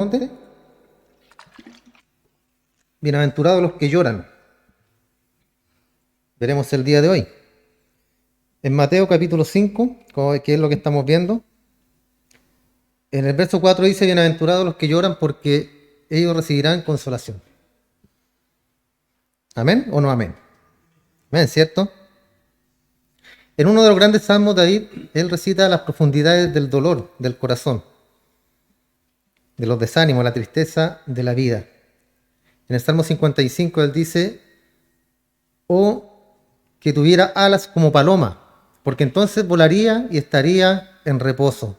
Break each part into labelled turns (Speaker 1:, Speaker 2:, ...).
Speaker 1: ¿Dónde? Bienaventurados los que lloran. Veremos el día de hoy. En Mateo capítulo 5, que es lo que estamos viendo, en el verso 4 dice: bienaventurados los que lloran porque ellos recibirán consolación. ¿Amén o no amén? Amén, ¿cierto? En uno de los grandes salmos, David, él recita las profundidades del dolor del corazón, de los desánimos, la tristeza de la vida. En el Salmo 55 él dice: oh, que tuviera alas como paloma, porque entonces volaría y estaría en reposo.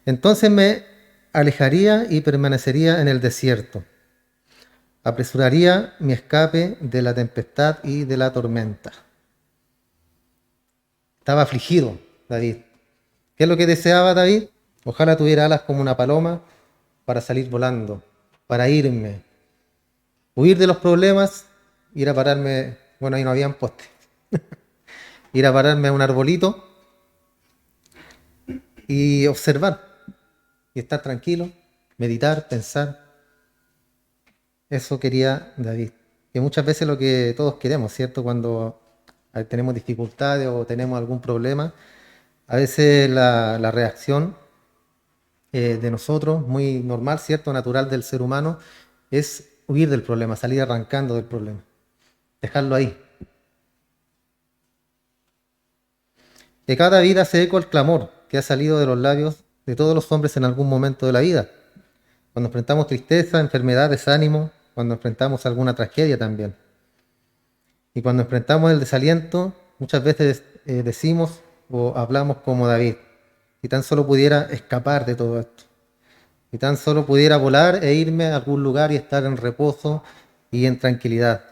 Speaker 1: Entonces me alejaría y permanecería en el desierto. Apresuraría mi escape de la tempestad y de la tormenta. Estaba afligido David. ¿Qué es lo que deseaba David? Ojalá tuviera alas como una paloma para salir volando, para irme, huir de los problemas, ir a pararme, bueno, ahí no habían postes, ir a pararme a un arbolito y observar y estar tranquilo, meditar, pensar. Eso quería David, que muchas veces lo que todos queremos, ¿cierto? Cuando tenemos dificultades o tenemos algún problema, a veces la reacción de nosotros, muy normal, ¿cierto? Natural del ser humano, es huir del problema, salir arrancando del problema, dejarlo ahí. De cada vida se eco el clamor que ha salido de los labios de todos los hombres en algún momento de la vida. Cuando enfrentamos tristeza, enfermedad, desánimo, cuando enfrentamos alguna tragedia también. Y cuando enfrentamos el desaliento, muchas veces decimos o hablamos como David: si tan solo pudiera escapar de todo esto, si tan solo pudiera volar e irme a algún lugar y estar en reposo y en tranquilidad.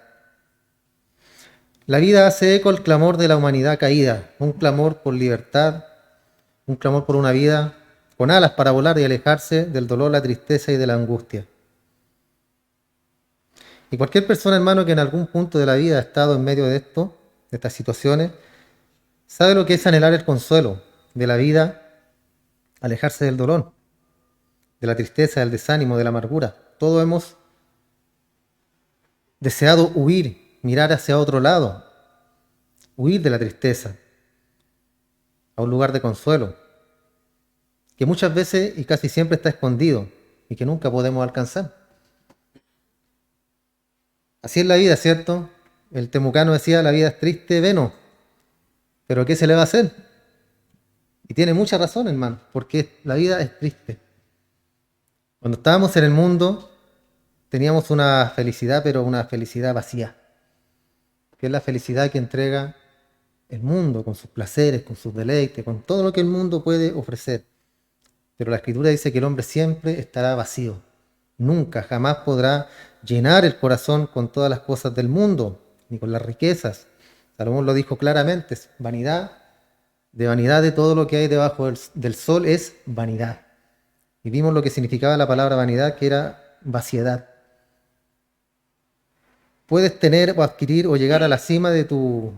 Speaker 1: La vida hace eco al clamor de la humanidad caída, un clamor por libertad, un clamor por una vida con alas para volar y alejarse del dolor, la tristeza y de la angustia. Y cualquier persona, hermano, que en algún punto de la vida ha estado en medio de esto, de estas situaciones, sabe lo que es anhelar el consuelo de la vida, alejarse del dolor, de la tristeza, del desánimo, de la amargura. Todos hemos deseado huir, mirar hacia otro lado, huir de la tristeza, a un lugar de consuelo, que muchas veces y casi siempre está escondido y que nunca podemos alcanzar. Así es la vida, ¿cierto? El temucano decía: la vida es triste, veno, pero ¿qué se le va a hacer? Y tiene mucha razón, hermano, porque la vida es triste. Cuando estábamos en el mundo teníamos una felicidad, pero una felicidad vacía, que es la felicidad que entrega el mundo, con sus placeres, con sus deleites, con todo lo que el mundo puede ofrecer. Pero la Escritura dice que el hombre siempre estará vacío. Nunca, jamás podrá llenar el corazón con todas las cosas del mundo, ni con las riquezas. Salomón lo dijo claramente: es vanidad de todo lo que hay debajo del sol es vanidad. Y vimos lo que significaba la palabra vanidad, que era vaciedad. Puedes tener o adquirir o llegar a la cima de tu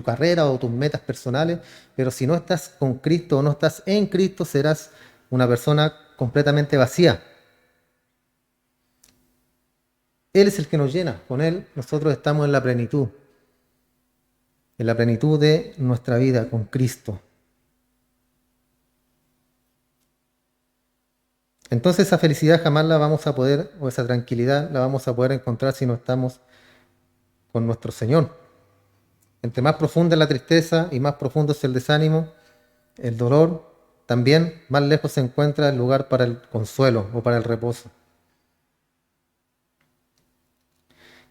Speaker 1: carrera o tus metas personales, pero si no estás con Cristo o no estás en Cristo, serás una persona completamente vacía. Él es el que nos llena, con Él nosotros estamos en la plenitud de nuestra vida con Cristo. Entonces esa felicidad jamás la vamos a poder, o esa tranquilidad la vamos a poder encontrar si no estamos con nuestro Señor. Entre más profunda es la tristeza y más profundo es el desánimo, el dolor, también más lejos se encuentra el lugar para el consuelo o para el reposo.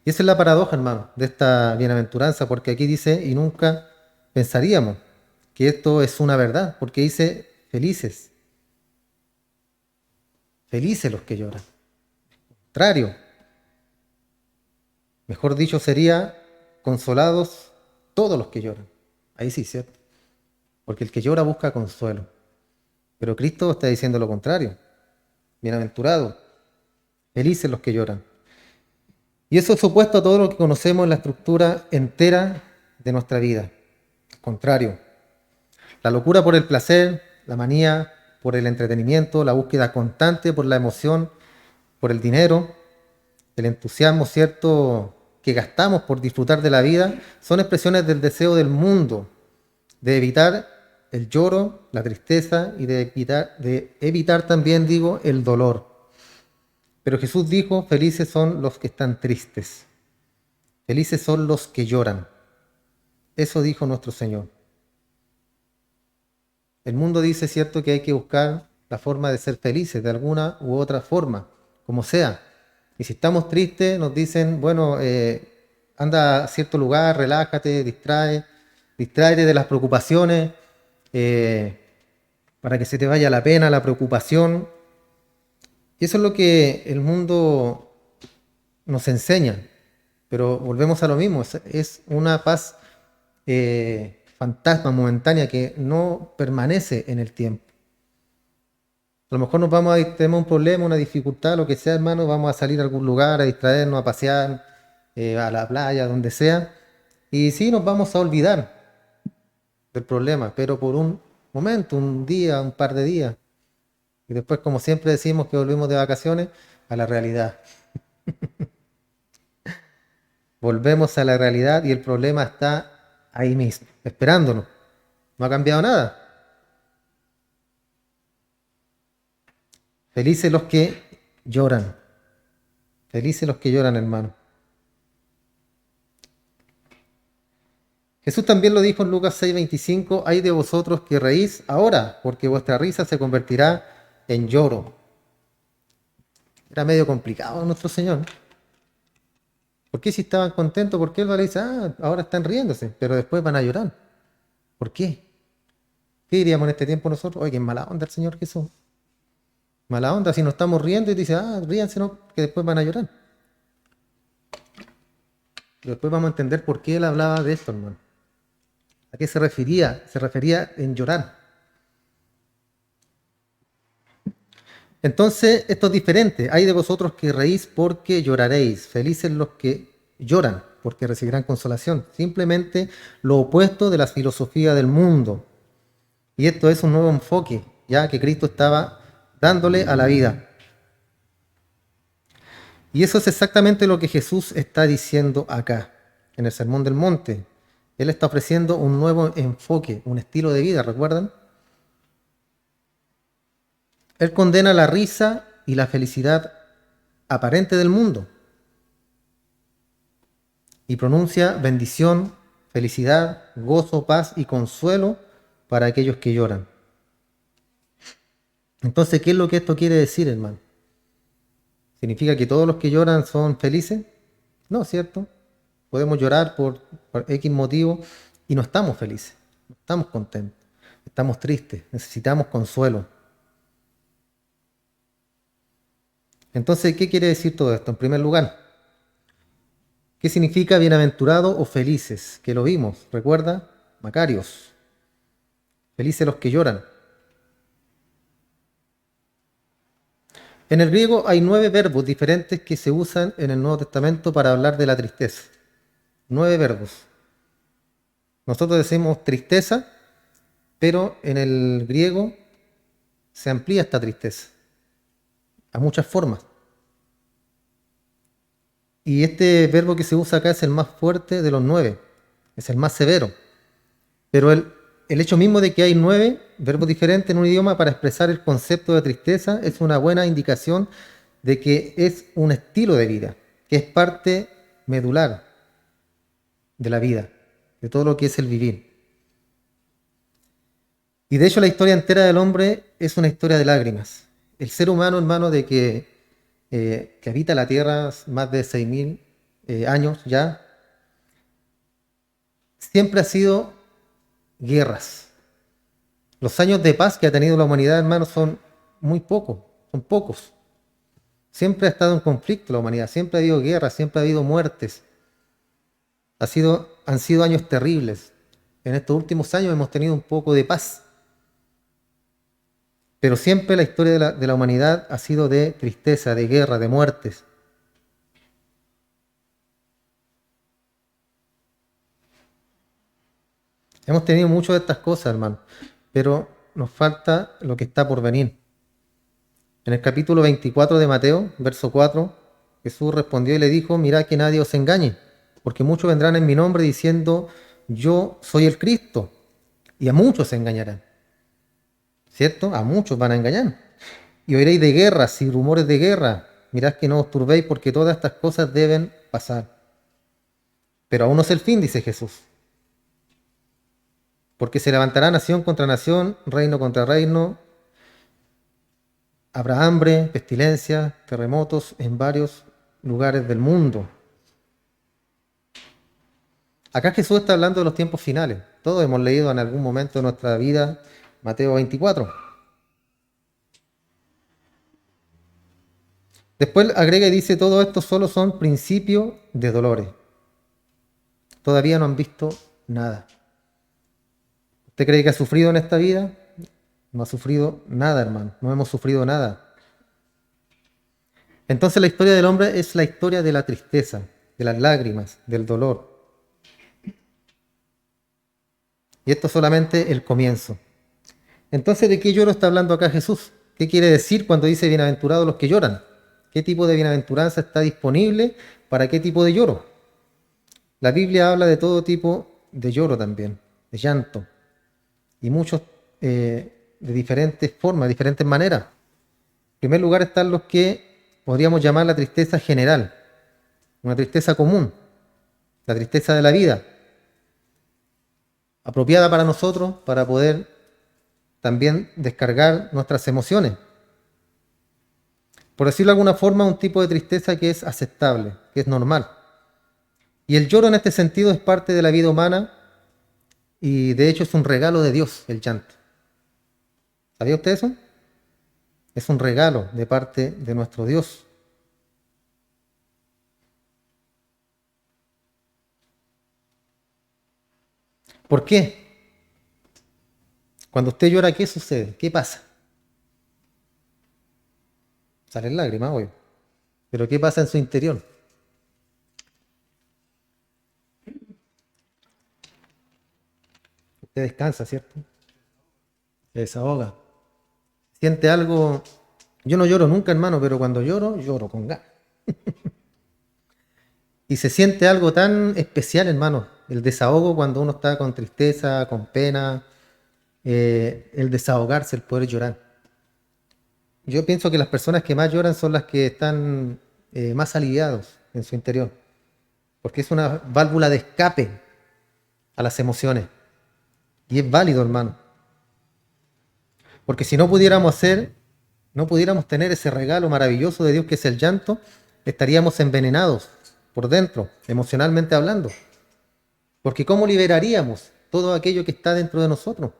Speaker 1: Y esa es la paradoja, hermano, de esta bienaventuranza, porque aquí dice: y nunca pensaríamos que esto es una verdad, porque dice: felices. Felices los que lloran. Contrario. Mejor dicho sería: consolados todos los que lloran. Ahí sí, ¿cierto? Porque el que llora busca consuelo. Pero Cristo está diciendo lo contrario. Bienaventurados, felices los que lloran. Y eso es opuesto a todo lo que conocemos en la estructura entera de nuestra vida. Al contrario, la locura por el placer, la manía por el entretenimiento, la búsqueda constante por la emoción por el dinero, el entusiasmo, ¿cierto?, que gastamos por disfrutar de la vida, son expresiones del deseo del mundo, de evitar el lloro, la tristeza y de evitar también, digo, el dolor. Pero Jesús dijo, felices son los que están tristes, felices son los que lloran. Eso dijo nuestro Señor. El mundo dice, cierto, que hay que buscar la forma de ser felices de alguna u otra forma, como sea. Y si estamos tristes, nos dicen, bueno, anda a cierto lugar, relájate, distráete de las preocupaciones, eh, para que se te vaya la pena, la preocupación. Y eso es lo que el mundo nos enseña. Pero volvemos a lo mismo, es una paz fantasma momentánea que no permanece en el tiempo. A lo mejor tenemos un problema, una dificultad, lo que sea, hermano, vamos a salir a algún lugar, a distraernos, a pasear, a la playa, donde sea, y sí nos vamos a olvidar del problema, pero por un momento, un día, un par de días, y después, como siempre decimos que volvemos de vacaciones, a la realidad. Volvemos a la realidad y el problema está ahí mismo, esperándonos. No ha cambiado nada. Felices los que lloran. Felices los que lloran, hermano. Jesús también lo dijo en Lucas 6:25, hay de vosotros que reís ahora, porque vuestra risa se convertirá en lloro. Era medio complicado nuestro Señor. ¿Por qué si estaban contentos? ¿Por qué Él le dice, ahora están riéndose, pero después van a llorar? ¿Por qué? ¿Qué diríamos en este tiempo nosotros? Oye, qué mala onda el Señor Jesús. Mala onda, si nos estamos riendo y dice, ríanse, no, que después van a llorar. Y después vamos a entender por qué Él hablaba de esto, hermano. ¿A qué se refería? Se refería en llorar. Entonces, esto es diferente. Hay de vosotros que reís porque lloraréis. Felices los que lloran porque recibirán consolación. Simplemente lo opuesto de la filosofía del mundo. Y esto es un nuevo enfoque, ya que Cristo estaba dándole a la vida. Y eso es exactamente lo que Jesús está diciendo acá, en el Sermón del Monte. Él está ofreciendo un nuevo enfoque, un estilo de vida, ¿recuerdan? Él condena la risa y la felicidad aparente del mundo y pronuncia bendición, felicidad, gozo, paz y consuelo para aquellos que lloran. Entonces, ¿qué es lo que esto quiere decir, hermano? ¿Significa que todos los que lloran son felices? No, ¿cierto? Podemos llorar por X motivo y no estamos felices, no estamos contentos, estamos tristes, necesitamos consuelo. Entonces, ¿qué quiere decir todo esto? En primer lugar, ¿qué significa bienaventurado o felices? Que lo vimos, ¿recuerda? Macarios. Felices los que lloran. En el griego hay 9 verbos diferentes que se usan en el Nuevo Testamento para hablar de la tristeza. 9 verbos. Nosotros decimos tristeza, pero en el griego se amplía esta tristeza a muchas formas. Y este verbo que se usa acá es el más fuerte de los 9, es el más severo. Pero el hecho mismo de que hay 9 verbos diferentes en un idioma para expresar el concepto de tristeza es una buena indicación de que es un estilo de vida, que es parte medular de la vida, de todo lo que es el vivir. Y de hecho la historia entera del hombre es una historia de lágrimas. El ser humano, hermano, que habita la tierra más de 6.000 años ya, siempre ha sido guerras. Los años de paz que ha tenido la humanidad, hermano, son muy pocos, son pocos. Siempre ha estado en conflicto la humanidad, siempre ha habido guerras, siempre ha habido muertes. Han sido años terribles. En estos últimos años hemos tenido un poco de paz. Pero siempre la historia de la humanidad ha sido de tristeza, de guerra, de muertes. Hemos tenido muchas de estas cosas, hermano, pero nos falta lo que está por venir. En el capítulo 24 de Mateo, verso 4, Jesús respondió y le dijo: mirad que nadie os engañe, porque muchos vendrán en mi nombre diciendo: yo soy el Cristo, y a muchos se engañarán. ¿Cierto? A muchos van a engañar. Y oiréis de guerras y rumores de guerra. Mirad que no os turbéis, porque todas estas cosas deben pasar. Pero aún no es el fin, dice Jesús. Porque se levantará nación contra nación, reino contra reino. Habrá hambre, pestilencia, terremotos en varios lugares del mundo. Acá Jesús está hablando de los tiempos finales. Todos hemos leído en algún momento de nuestra vida Mateo 24. Después agrega y dice: todo esto solo son principios de dolores. Todavía no han visto nada. ¿Usted cree que ha sufrido en esta vida? No ha sufrido nada, hermano. No hemos sufrido nada. Entonces la historia del hombre es la historia de la tristeza, de las lágrimas, del dolor. Y esto es solamente el comienzo. Entonces, ¿de qué lloro está hablando acá Jesús? ¿Qué quiere decir cuando dice bienaventurados los que lloran? ¿Qué tipo de bienaventuranza está disponible para qué tipo de lloro? La Biblia habla de todo tipo de lloro también, de llanto, y muchos de diferentes formas, diferentes maneras. En primer lugar están los que podríamos llamar la tristeza general, una tristeza común, la tristeza de la vida, apropiada para nosotros para poder también descargar nuestras emociones. Por decirlo de alguna forma, un tipo de tristeza que es aceptable, que es normal. Y el lloro en este sentido es parte de la vida humana y de hecho es un regalo de Dios, el llanto. ¿Sabía usted eso? Es un regalo de parte de nuestro Dios. ¿Por qué? Cuando usted llora, ¿qué sucede? ¿Qué pasa? Salen lágrimas, obvio. Pero ¿qué pasa en su interior? Usted descansa, ¿cierto? Se desahoga. Siente algo. Yo no lloro nunca, hermano, pero cuando lloro, lloro con ganas. Y se siente algo tan especial, hermano. El desahogo cuando uno está con tristeza, con pena. El desahogarse, el poder llorar. Yo pienso que las personas que más lloran son las que están más aliviados en su interior. Porque es una válvula de escape a las emociones. Y es válido, hermano. Porque si no pudiéramos no pudiéramos tener ese regalo maravilloso de Dios que es el llanto, estaríamos envenenados por dentro, emocionalmente hablando. Porque ¿cómo liberaríamos todo aquello que está dentro de nosotros?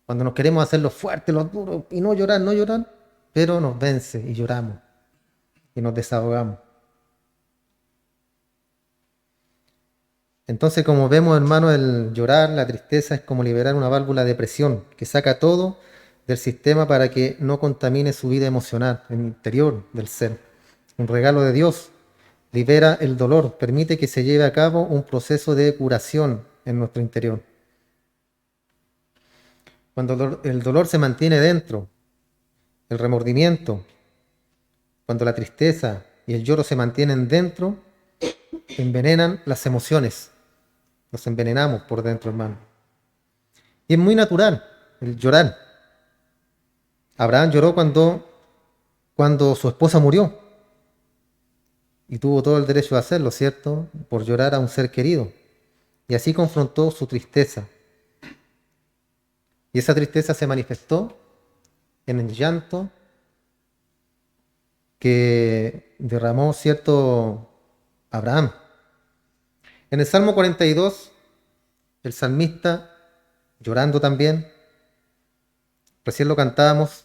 Speaker 1: Cuando nos queremos hacer los fuertes, los duros, y no llorar, pero nos vence y lloramos y nos desahogamos. Entonces, como vemos, hermano, el llorar, la tristeza es como liberar una válvula de presión que saca todo del sistema para que no contamine su vida emocional, el interior del ser. Un regalo de Dios libera el dolor, permite que se lleve a cabo un proceso de curación en nuestro interior. Cuando el dolor se mantiene dentro, el remordimiento, cuando la tristeza y el lloro se mantienen dentro, envenenan las emociones. Nos envenenamos por dentro, hermano. Y es muy natural el llorar. Abraham lloró cuando su esposa murió. Y tuvo todo el derecho de hacerlo, ¿cierto? Por llorar a un ser querido. Y así confrontó su tristeza. Y esa tristeza se manifestó en el llanto que derramó, ¿cierto?, Abraham. En el Salmo 42, el salmista, llorando también, recién lo cantábamos: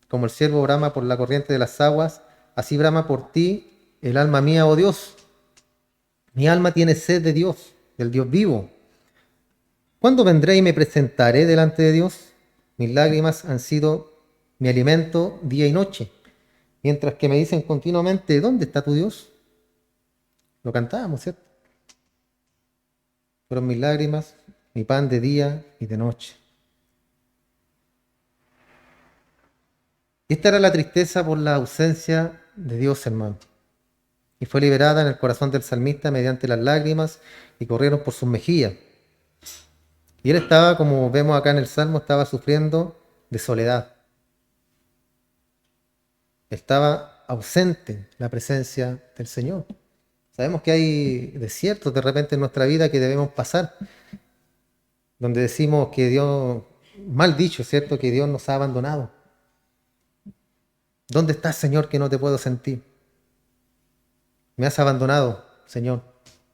Speaker 1: como el ciervo brama por la corriente de las aguas, así brama por ti el alma mía, oh Dios. Mi alma tiene sed de Dios, del Dios vivo. ¿Cuándo vendré y me presentaré delante de Dios? Mis lágrimas han sido mi alimento día y noche, mientras que me dicen continuamente: ¿dónde está tu Dios? Lo cantábamos, ¿cierto? Fueron mis lágrimas, mi pan de día y de noche. Y esta era la tristeza por la ausencia de Dios, hermano. Y fue liberada en el corazón del salmista mediante las lágrimas y corrieron por sus mejillas. Y él estaba, como vemos acá en el Salmo, estaba sufriendo de soledad. Estaba ausente la presencia del Señor. Sabemos que hay desiertos de repente en nuestra vida que debemos pasar, donde decimos que Dios, mal dicho, ¿cierto? Que Dios nos ha abandonado. ¿Dónde estás, Señor, que no te puedo sentir? Me has abandonado, Señor.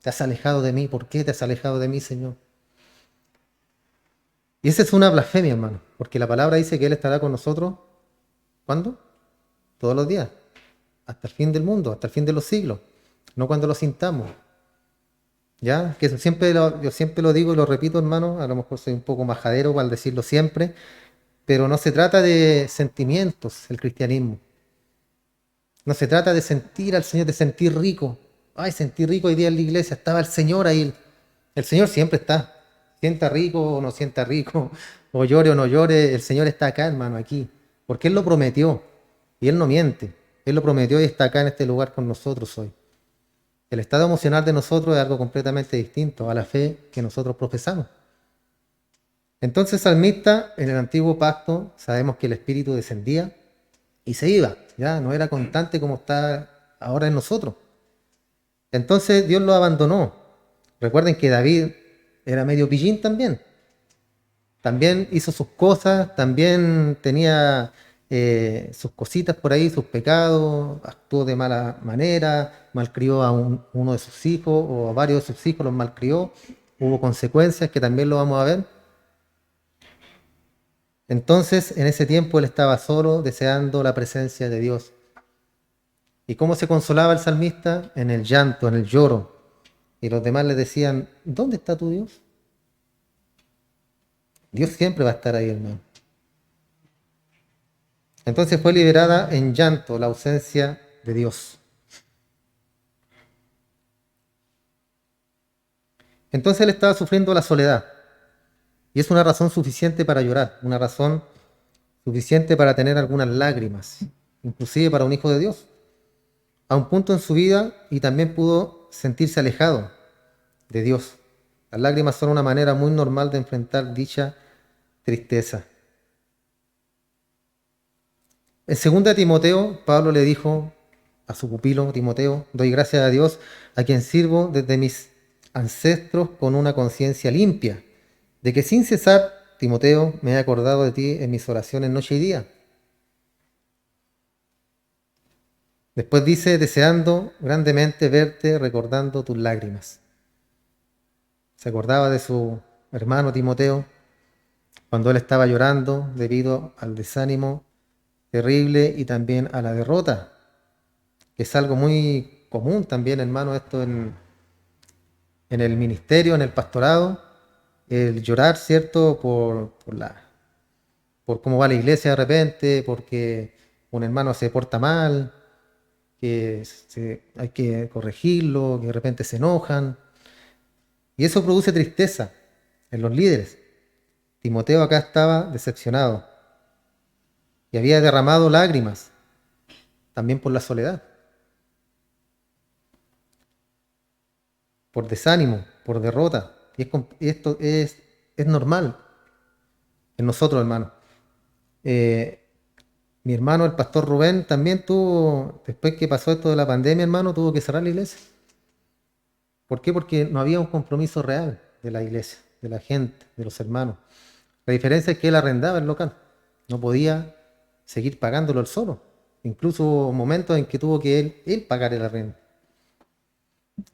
Speaker 1: Te has alejado de mí. ¿Por qué te has alejado de mí, Señor? Y esa es una blasfemia, hermano, porque la palabra dice que Él estará con nosotros, ¿cuándo? Todos los días, hasta el fin del mundo, hasta el fin de los siglos, no cuando lo sintamos. ¿Ya? Que yo siempre lo digo y lo repito, hermano, a lo mejor soy un poco majadero al decirlo siempre, pero no se trata de sentimientos el cristianismo. No se trata de sentir al Señor, de sentir rico. Ay, sentí rico hoy día en la iglesia, estaba el Señor ahí. El Señor siempre está. Sienta rico o no sienta rico, o llore o no llore, el Señor está acá, hermano, aquí. Porque Él lo prometió y Él no miente. Él lo prometió y está acá en este lugar con nosotros hoy. El estado emocional de nosotros es algo completamente distinto a la fe que nosotros profesamos. Entonces, salmista, en el antiguo pacto, sabemos que el Espíritu descendía y se iba, ya no era constante como está ahora en nosotros. Entonces Dios lo abandonó. Recuerden que David era medio pillín también. También hizo sus cosas, también tenía sus cositas por ahí, sus pecados, actuó de mala manera, malcrió a uno de sus hijos o a varios de sus hijos, los malcrió. Hubo consecuencias que también lo vamos a ver. Entonces, en ese tiempo él estaba solo, deseando la presencia de Dios. ¿Y cómo se consolaba el salmista? En el llanto, en el lloro. Y los demás le decían, ¿dónde está tu Dios? Dios siempre va a estar ahí, hermano. Entonces fue liberada en llanto la ausencia de Dios. Entonces él estaba sufriendo la soledad. Y es una razón suficiente para llorar, una razón suficiente para tener algunas lágrimas, inclusive para un hijo de Dios. A un punto en su vida y también pudo sentirse alejado de Dios. Las lágrimas son una manera muy normal de enfrentar dicha tristeza. En 2 Timoteo, Pablo le dijo a su pupilo Timoteo, doy gracias a Dios a quien sirvo desde mis ancestros con una conciencia limpia, de que sin cesar, Timoteo, me he acordado de ti en mis oraciones noche y día. Después dice, deseando grandemente verte, recordando tus lágrimas. Se acordaba de su hermano Timoteo cuando él estaba llorando debido al desánimo terrible y también a la derrota, que es algo muy común también, hermano, esto en el ministerio, en el pastorado, el llorar, ¿cierto? Por cómo va la iglesia de repente, porque un hermano se porta mal, que hay que corregirlo, que de repente se enojan. Y eso produce tristeza en los líderes. Timoteo acá estaba decepcionado y había derramado lágrimas, también por la soledad, por desánimo, por derrota. Y esto es normal en nosotros, hermano. Mi hermano, el pastor Rubén, también tuvo, después que pasó esto de la pandemia, hermano, tuvo que cerrar la iglesia. ¿Por qué? Porque no había un compromiso real de la iglesia, de la gente, de los hermanos. La diferencia es que él arrendaba el local, no podía seguir pagándolo él solo. Incluso hubo momentos en que tuvo que él pagar el arrendo.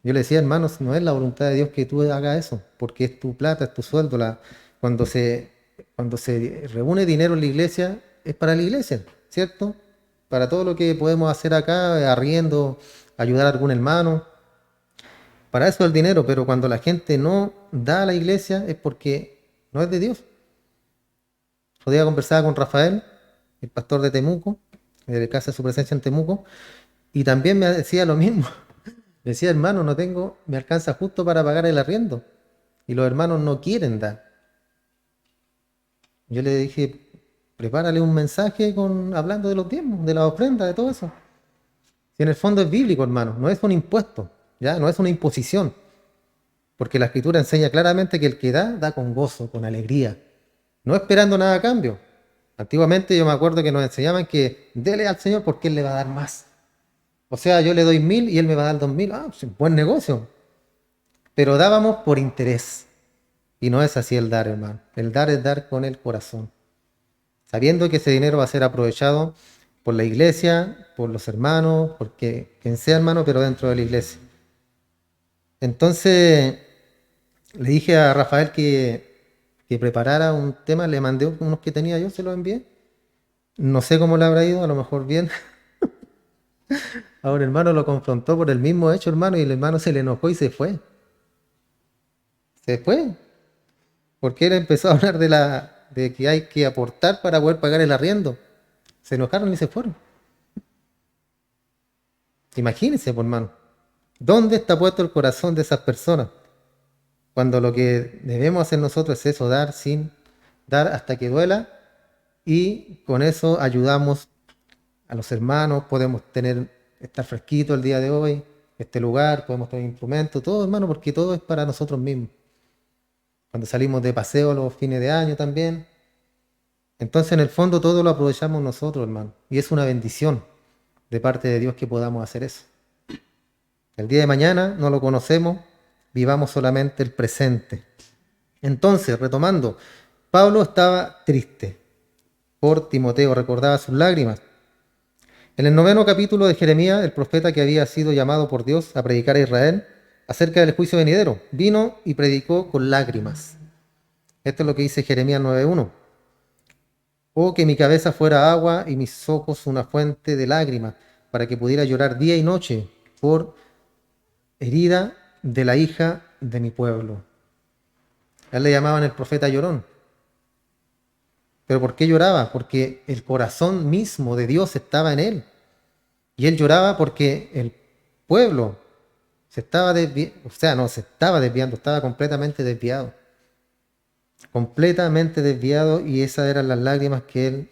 Speaker 1: Yo le decía, hermanos, no es la voluntad de Dios que tú hagas eso, porque es tu plata, es tu sueldo. Cuando cuando se reúne dinero en la iglesia, es para la iglesia, ¿cierto? Para todo lo que podemos hacer acá, arriendo, ayudar a algún hermano. Para eso es el dinero, pero cuando la gente no da a la iglesia es porque no es de Dios. Otro día conversaba con Rafael, el pastor de Temuco, de Casa de Su Presencia en Temuco, y también me decía lo mismo. Me decía, hermano, no tengo, me alcanza justo para pagar el arriendo. Y los hermanos no quieren dar. Yo le dije, prepárale un mensaje hablando de los diezmos, de la ofrenda, de todo eso. Si en el fondo es bíblico, hermano, no es un impuesto, ¿ya? No es una imposición. Porque la Escritura enseña claramente que el que da, da con gozo, con alegría, no esperando nada a cambio. Antiguamente yo me acuerdo que nos enseñaban que dele al Señor porque Él le va a dar más. O sea, yo le doy 1000 y Él me va a dar 2000. Ah, pues, buen negocio. Pero dábamos por interés. Y no es así el dar, hermano. El dar es dar con el corazón. Sabiendo que ese dinero va a ser aprovechado por la iglesia, por los hermanos, porque quien sea hermano, pero dentro de la iglesia. Entonces le dije a Rafael que preparara un tema, le mandé unos que tenía yo, se los envié. No sé cómo le habrá ido, a lo mejor bien. Ahora el hermano lo confrontó por el mismo hecho, hermano, y el hermano se le enojó y se fue. Se fue. Porque él empezó a hablar de que hay que aportar para poder pagar el arriendo. Se enojaron y se fueron. Imagínense, por hermano. ¿Dónde está puesto el corazón de esas personas? Cuando lo que debemos hacer nosotros es eso, dar sin dar hasta que duela, y con eso ayudamos a los hermanos, podemos estar fresquito el día de hoy, este lugar, podemos tener instrumentos, todo, hermano, porque todo es para nosotros mismos. Cuando salimos de paseo los fines de año también. Entonces, en el fondo, todo lo aprovechamos nosotros, hermano. Y es una bendición de parte de Dios que podamos hacer eso. El día de mañana no lo conocemos, vivamos solamente el presente. Entonces, retomando, Pablo estaba triste por Timoteo, recordaba sus lágrimas. En el 9º capítulo de Jeremías, el profeta que había sido llamado por Dios a predicar a Israel acerca del juicio venidero, vino y predicó con lágrimas. Esto es lo que dice Jeremías 9:1. Oh, que mi cabeza fuera agua y mis ojos una fuente de lágrimas, para que pudiera llorar día y noche por herida de la hija de mi pueblo. A él le llamaban el profeta llorón. ¿Pero por qué lloraba? Porque el corazón mismo de Dios estaba en él. Y él lloraba porque el pueblo se estaba desviando, estaba completamente desviado. Completamente desviado, y esas eran las lágrimas que él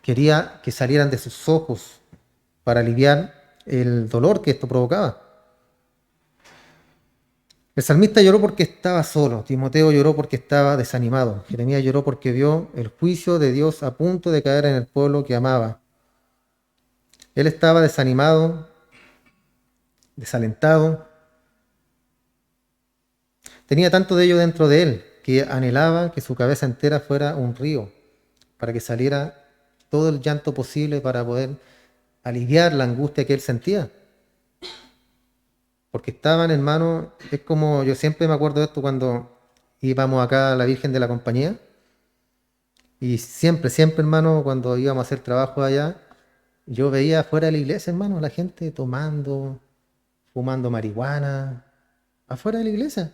Speaker 1: quería que salieran de sus ojos para aliviar el dolor que esto provocaba. El salmista lloró porque estaba solo, Timoteo lloró porque estaba desanimado, Jeremías lloró porque vio el juicio de Dios a punto de caer en el pueblo que amaba. Él estaba desanimado, desalentado, tenía tanto de ello dentro de él que anhelaba que su cabeza entera fuera un río, para que saliera todo el llanto posible para poder aliviar la angustia que él sentía. Porque estaban, hermano, es como, yo siempre me acuerdo de esto cuando íbamos acá a la Virgen de la Compañía, y siempre, hermano, cuando íbamos a hacer trabajo allá, yo veía afuera de la iglesia, hermano, la gente tomando, fumando marihuana, afuera de la iglesia,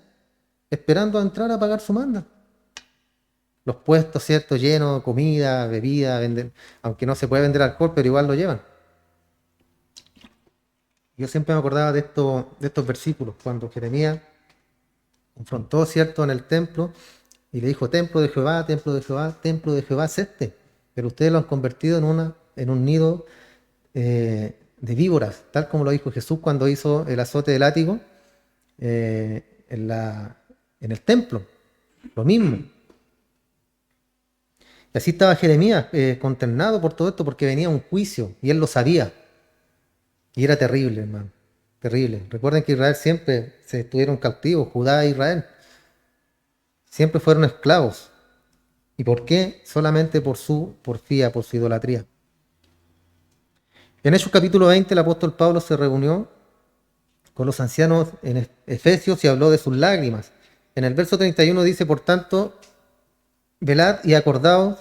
Speaker 1: esperando a entrar a pagar su manda. Los puestos, ¿cierto?, llenos de comida, bebida, venden, aunque no se puede vender alcohol, pero igual lo llevan. Yo siempre me acordaba de estos versículos, cuando Jeremías confrontó, ¿cierto?, en el templo, y le dijo: templo de Jehová, templo de Jehová, templo de Jehová es este, pero ustedes lo han convertido en un nido de víboras, tal como lo dijo Jesús cuando hizo el azote del látigo en el templo, lo mismo. Y así estaba Jeremías consternado por todo esto, porque venía un juicio y él lo sabía. Y era terrible, hermano, terrible. Recuerden que Israel siempre se estuvieron cautivos, Judá e Israel. Siempre fueron esclavos. ¿Y por qué? Solamente por su porfía, por su idolatría. En Hechos capítulo 20, el apóstol Pablo se reunió con los ancianos en Efesios y habló de sus lágrimas. En el verso 31 dice: por tanto, velad y acordaos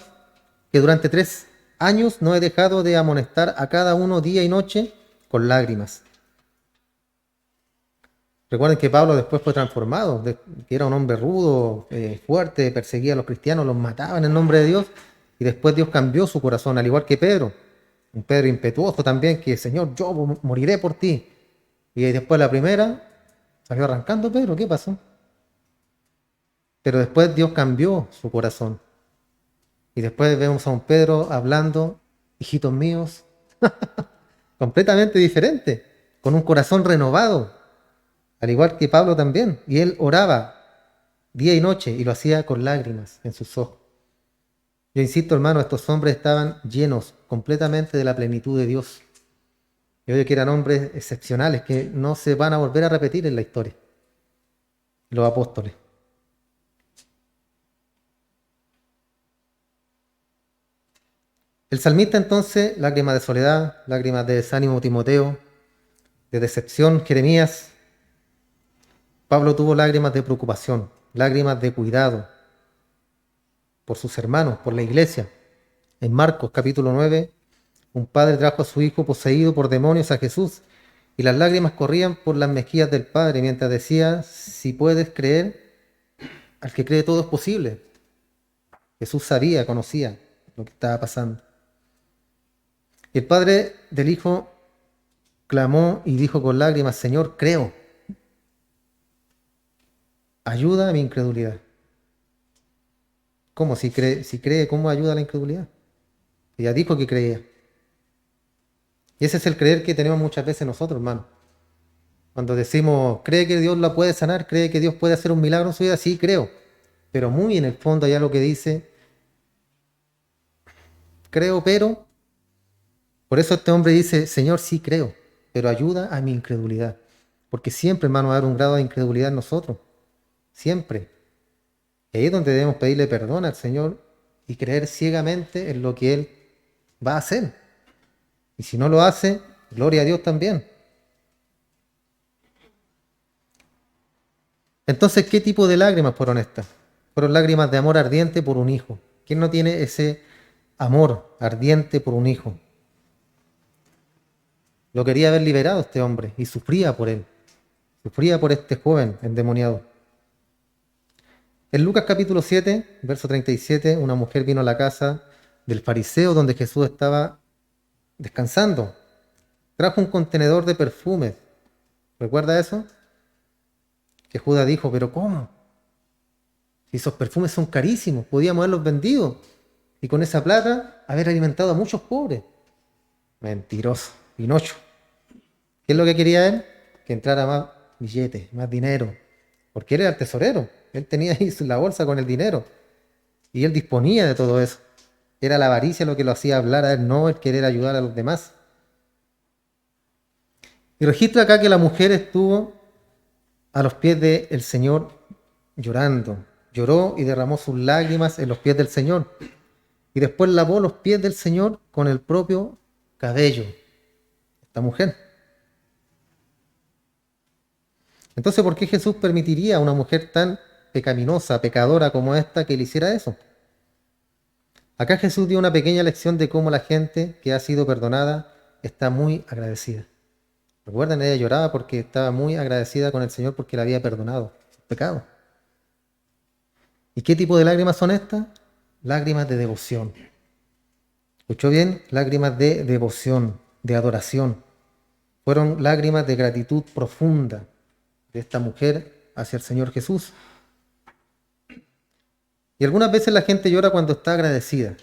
Speaker 1: que durante 3 años no he dejado de amonestar a cada uno día y noche con lágrimas. Recuerden que Pablo después fue transformado, que era un hombre rudo, fuerte, perseguía a los cristianos, los mataba en el nombre de Dios, y después Dios cambió su corazón, al igual que Pedro, un Pedro impetuoso también, que: Señor, yo moriré por ti. Y después la primera, salió arrancando Pedro, ¿qué pasó? Pero después Dios cambió su corazón. Y después vemos a un Pedro hablando, hijitos míos, completamente diferente, con un corazón renovado, al igual que Pablo también. Y él oraba día y noche y lo hacía con lágrimas en sus ojos. Yo insisto, hermano, estos hombres estaban llenos completamente de la plenitud de Dios. Yo creo que eran hombres excepcionales que no se van a volver a repetir en la historia. Los apóstoles. El salmista entonces, lágrimas de soledad, lágrimas de desánimo Timoteo, de decepción Jeremías. Pablo tuvo lágrimas de preocupación, lágrimas de cuidado por sus hermanos, por la iglesia. En Marcos capítulo 9, un padre trajo a su hijo poseído por demonios a Jesús y las lágrimas corrían por las mejillas del padre mientras decía, si puedes creer, al que cree todo es posible. Jesús sabía, conocía lo que estaba pasando. Y el padre del hijo clamó y dijo con lágrimas, Señor, creo. Ayuda a mi incredulidad. ¿Cómo? Si cree, ¿cómo ayuda a la incredulidad? Ella dijo que creía. Y ese es el creer que tenemos muchas veces nosotros, hermano. Cuando decimos, cree que Dios la puede sanar, cree que Dios puede hacer un milagro en su vida, sí, creo. Pero muy en el fondo hay algo que dice, creo, pero... Por eso este hombre dice, Señor, sí creo, pero ayuda a mi incredulidad. Porque siempre, hermano, va a haber un grado de incredulidad en nosotros. Siempre. Y ahí es donde debemos pedirle perdón al Señor y creer ciegamente en lo que Él va a hacer. Y si no lo hace, gloria a Dios también. Entonces, ¿qué tipo de lágrimas fueron estas? Fueron lágrimas de amor ardiente por un hijo. ¿Quién no tiene ese amor ardiente por un hijo? Lo quería haber liberado este hombre y sufría por él. Sufría por este joven endemoniado. En Lucas capítulo 7, verso 37, una mujer vino a la casa del fariseo donde Jesús estaba descansando. Trajo un contenedor de perfumes. ¿Recuerda eso? Que Judas dijo, pero ¿cómo? Si esos perfumes son carísimos, podíamos haberlos vendido y con esa plata haber alimentado a muchos pobres. Mentiroso, Pinocho. ¿Qué es lo que quería él? Que entrara más billetes, más dinero. Porque él era el tesorero. Él tenía ahí la bolsa con el dinero. Y él disponía de todo eso. Era la avaricia lo que lo hacía hablar a él, no el querer ayudar a los demás. Y registra acá que la mujer estuvo a los pies del Señor llorando. Lloró y derramó sus lágrimas en los pies del Señor. Y después lavó los pies del Señor con el propio cabello. Esta mujer. Entonces, ¿por qué Jesús permitiría a una mujer tan pecaminosa, pecadora como esta, que le hiciera eso? Acá Jesús dio una pequeña lección de cómo la gente que ha sido perdonada está muy agradecida. Recuerden, ella lloraba porque estaba muy agradecida con el Señor porque le había perdonado sus pecados. ¿Y qué tipo de lágrimas son estas? Lágrimas de devoción. ¿Escuchó bien? Lágrimas de devoción, de adoración. Fueron lágrimas de gratitud profunda de esta mujer hacia el Señor Jesús. Y algunas veces la gente llora cuando está agradecida.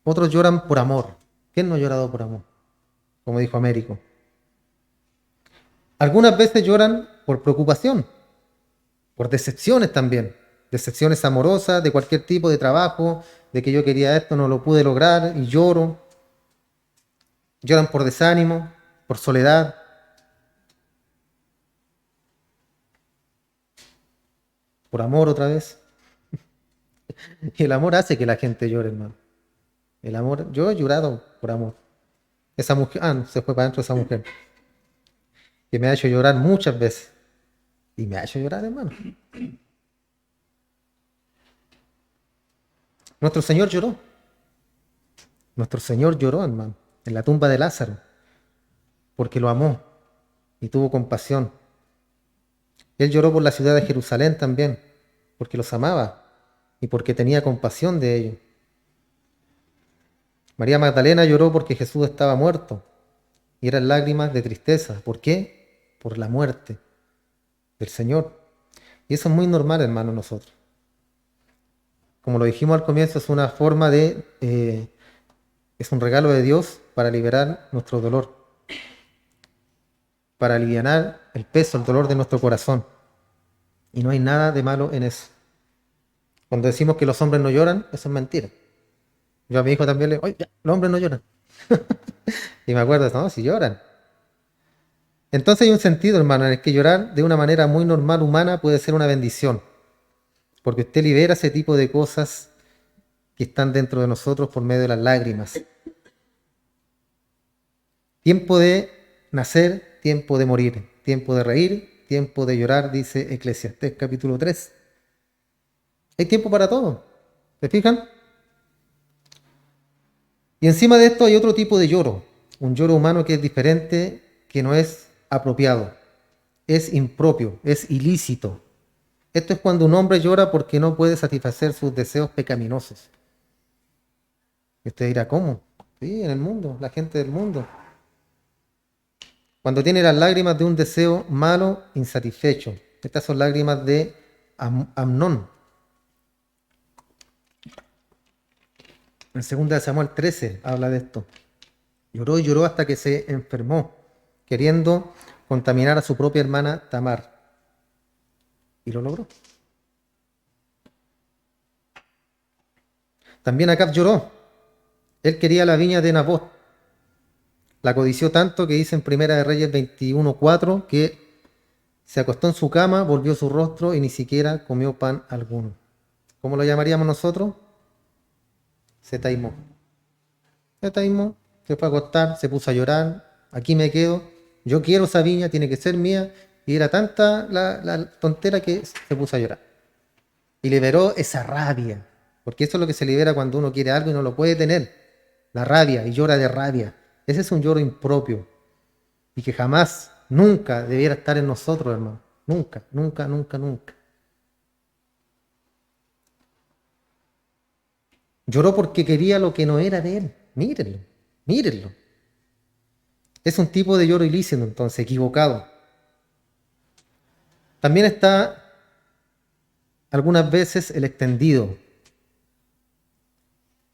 Speaker 1: Otros lloran por amor. ¿Quién no ha llorado por amor? Como dijo Américo. Algunas veces lloran por preocupación, por decepciones también. Decepciones amorosas, de cualquier tipo de trabajo, de que yo quería esto, no lo pude lograr y lloro. Lloran por desánimo, por soledad. Por amor otra vez. Y el amor hace que la gente llore, hermano. El amor, yo he llorado por amor. Esa mujer, no, se fue para adentro esa mujer. Que me ha hecho llorar muchas veces. Y me ha hecho llorar, hermano. Nuestro Señor lloró. Nuestro Señor lloró, hermano, en la tumba de Lázaro. Porque lo amó y tuvo compasión. Él lloró por la ciudad de Jerusalén también. Porque los amaba y porque tenía compasión de ellos. María Magdalena lloró porque Jesús estaba muerto y eran lágrimas de tristeza. ¿Por qué? Por la muerte del Señor. Y eso es muy normal, hermano, nosotros. como lo dijimos al comienzo, es una forma es un regalo de Dios para liberar nuestro dolor, para alivianar el peso, el dolor de nuestro corazón. Y no hay nada de malo en eso. Cuando decimos que los hombres no lloran, eso es mentira. Yo a mi hijo también le digo, oye, ya, los hombres no lloran. Y me acuerdo, no, si lloran. Entonces hay un sentido, hermano, en el que llorar de una manera muy normal, humana, puede ser una bendición. Porque usted libera ese tipo de cosas que están dentro de nosotros por medio de las lágrimas. Tiempo de nacer, tiempo de morir, tiempo de reír, tiempo de llorar, dice Eclesiastés capítulo 3. Hay tiempo para todo. ¿Se fijan? Y encima de esto hay otro tipo de lloro, un lloro humano que es diferente, que no es apropiado, es impropio, es ilícito. Esto es cuando un hombre llora porque no puede satisfacer sus deseos pecaminosos. Y usted dirá, ¿cómo? Sí, en el mundo, la gente del mundo. Cuando tiene las lágrimas de un deseo malo, insatisfecho. Estas son lágrimas de Amnón. En 2 Samuel 13 habla de esto. Lloró y lloró hasta que se enfermó, queriendo contaminar a su propia hermana Tamar. Y lo logró. También Acab lloró. Él quería la viña de Nabot. La codició tanto que dice en Primera de Reyes 21:4 que se acostó en su cama, volvió su rostro y ni siquiera comió pan alguno. ¿Cómo lo llamaríamos nosotros? Se taimó. Se taimó, se fue a acostar, se puso a llorar. Aquí me quedo. Yo quiero esa viña, tiene que ser mía. Y era tanta la tontera que se puso a llorar. Y liberó esa rabia. Porque eso es lo que se libera cuando uno quiere algo y no lo puede tener. La rabia, y llora de rabia. Ese es un lloro impropio. Y que jamás, nunca debiera estar en nosotros, hermano. Nunca, nunca, nunca, nunca. Lloró porque quería lo que no era de él. Mírenlo, mírenlo. Es un tipo de lloro ilícito, entonces, equivocado. También está algunas veces el extendido.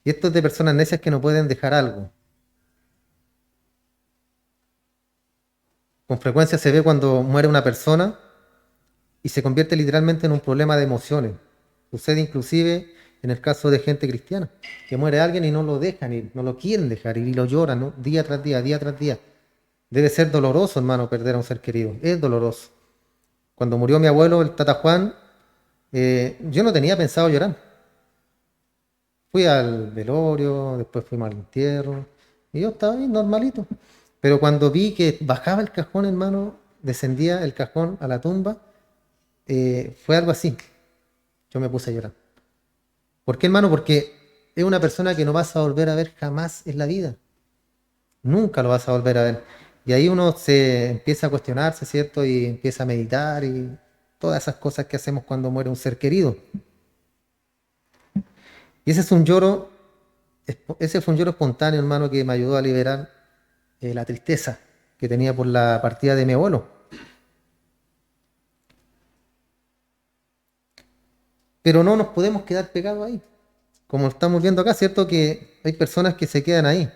Speaker 1: Y esto es de personas necias que no pueden dejar algo. Con frecuencia se ve cuando muere una persona y se convierte literalmente en un problema de emociones. Sucede inclusive en el caso de gente cristiana, que muere alguien y no lo dejan ir, no lo quieren dejar ir y lo lloran, ¿no? Día tras día, día tras día. Debe ser doloroso, hermano, perder a un ser querido. Es doloroso. Cuando murió mi abuelo, el Tata Juan, yo no tenía pensado llorar. Fui al velorio, después fuimos al entierro, y yo estaba bien normalito. Pero cuando vi que bajaba el cajón, hermano, descendía el cajón a la tumba, fue algo así. Yo me puse a llorar. ¿Por qué, hermano? Porque es una persona que no vas a volver a ver jamás en la vida. Nunca lo vas a volver a ver. Y ahí uno se empieza a cuestionarse, ¿cierto? Y empieza a meditar y todas esas cosas que hacemos cuando muere un ser querido. Y ese es un lloro, ese fue un lloro espontáneo, hermano, que me ayudó a liberar la tristeza que tenía por la partida de mi abuelo. Pero no nos podemos quedar pegados ahí. Como estamos viendo acá, ¿cierto? Que hay personas que se quedan ahí.